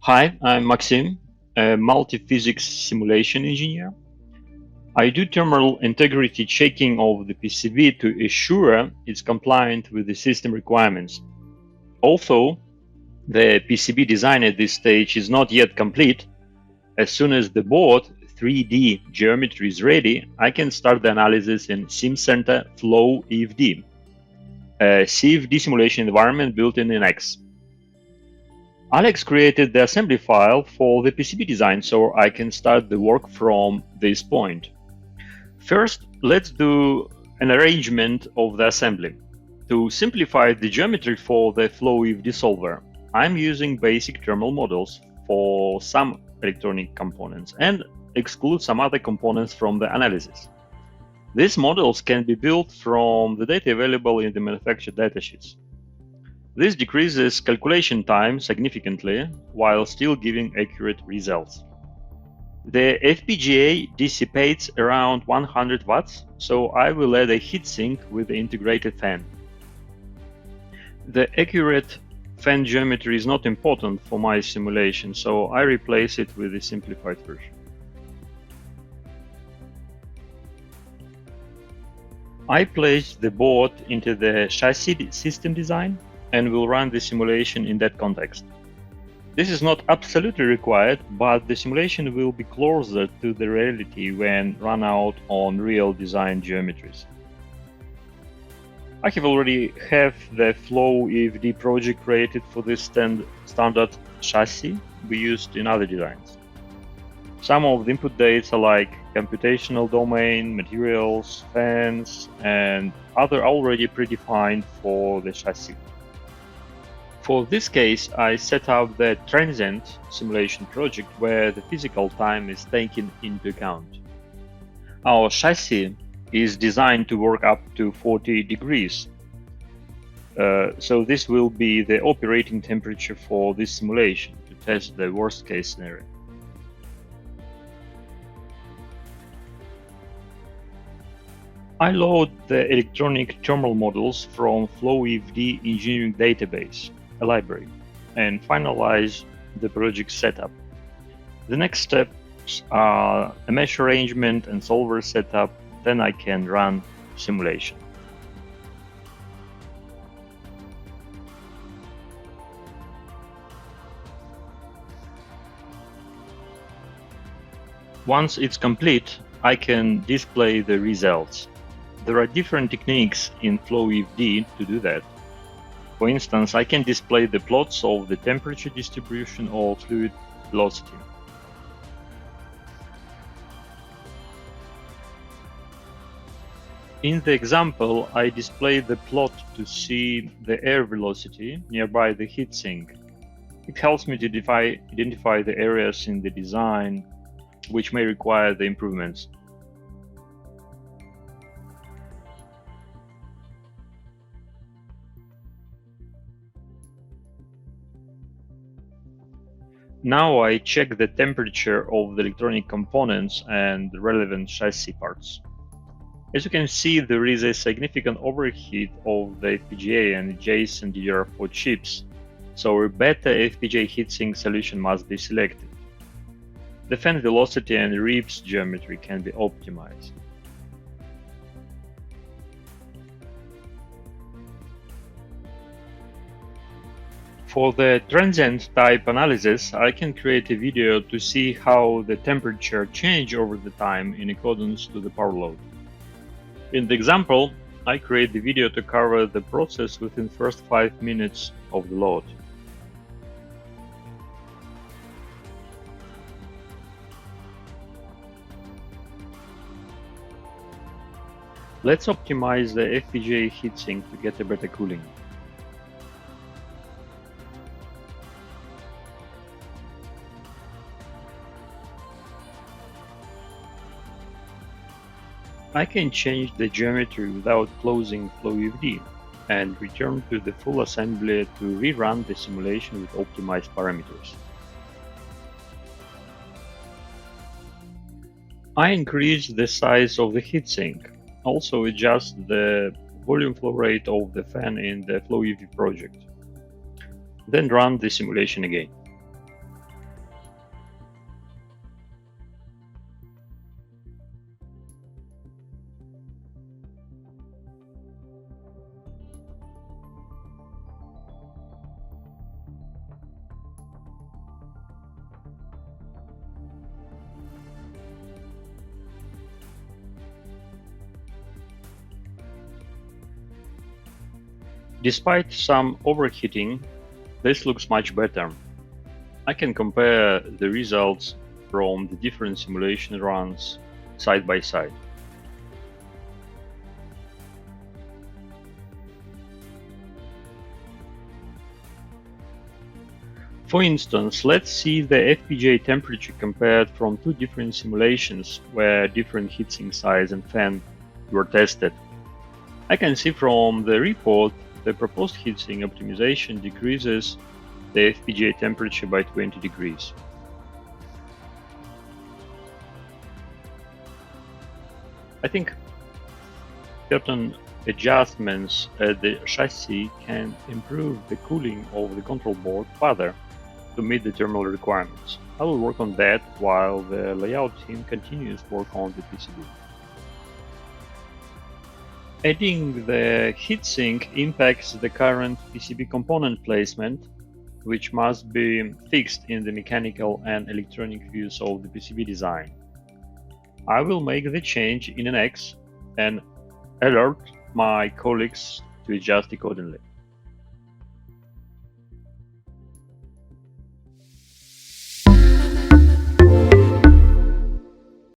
Hi, I'm Maxim, a multi-physics simulation engineer. I do thermal integrity checking of the PCB to ensure it's compliant with the system requirements. Although the PCB design at this stage is not yet complete, as soon as the board 3D geometry is ready, I can start the analysis in SimCenter Flow EFD, a CFD simulation environment built in NX. Alex created the assembly file for the PCB design, so I can start the work from this point. First, let's do an arrangement of the assembly. To simplify the geometry for the FlowEFD solver, I'm using basic thermal models for some electronic components and exclude some other components from the analysis. These models can be built from the data available in the manufacturer datasheets. This decreases calculation time significantly while still giving accurate results. The FPGA dissipates around 100 watts, so I will add a heatsink with the integrated fan. The accurate fan geometry is not important for my simulation, so I replace it with a simplified version. I place the board into the chassis system design and will run the simulation in that context. This is not absolutely required, but the simulation will be closer to the reality when run out on real design geometries. I have already have the Flow EFD project created for this standard chassis we used in other designs. Some of the input data like computational domain, materials, fans, and other already predefined for the chassis. For this case, I set up the transient simulation project where the physical time is taken into account. Our chassis is designed to work up to 40 degrees. So this will be the operating temperature for this simulation to test the worst case scenario. I load the electronic thermal models from FlowEFD engineering database, a library, and finalize the project setup. The next steps are a mesh arrangement and solver setup, then I can run simulation. Once it's complete, I can display the results. There are different techniques in FlowEFD to do that. For instance, I can display the plots of the temperature distribution or fluid velocity. In the example, I display the plot to see the air velocity nearby the heatsink. It helps me to identify the areas in the design which may require the improvements. Now I check the temperature of the electronic components and the relevant chassis parts. As you can see, there is a significant overheat of the FPGA and adjacent DDR4 chips, so a better FPGA heatsink solution must be selected. The fan velocity and ribs geometry can be optimized. For the transient type analysis, I can create a video to see how the temperature change over the time in accordance to the power load. In the example, I create the video to cover the process within first 5 minutes of the load. Let's optimize the FPGA heatsink to get a better cooling. I can change the geometry without closing FlowEFD and return to the full assembly to rerun the simulation with optimized parameters. I increase the size of the heatsink, also adjust the volume flow rate of the fan in the FlowEFD project. Then run the simulation again. Despite some overheating, this looks much better. I can compare the results from the different simulation runs side by side. For instance, let's see the FPGA temperature compared from two different simulations where different heatsink size and fan were tested. I can see from the report the proposed heatsink optimization decreases the FPGA temperature by 20 degrees. I think certain adjustments at the chassis can improve the cooling of the control board further to meet the thermal requirements. I will work on that while the layout team continues work on the PCB. Adding the heatsink impacts the current PCB component placement, which must be fixed in the mechanical and electronic views of the PCB design. I will make the change in NX and alert my colleagues to adjust accordingly.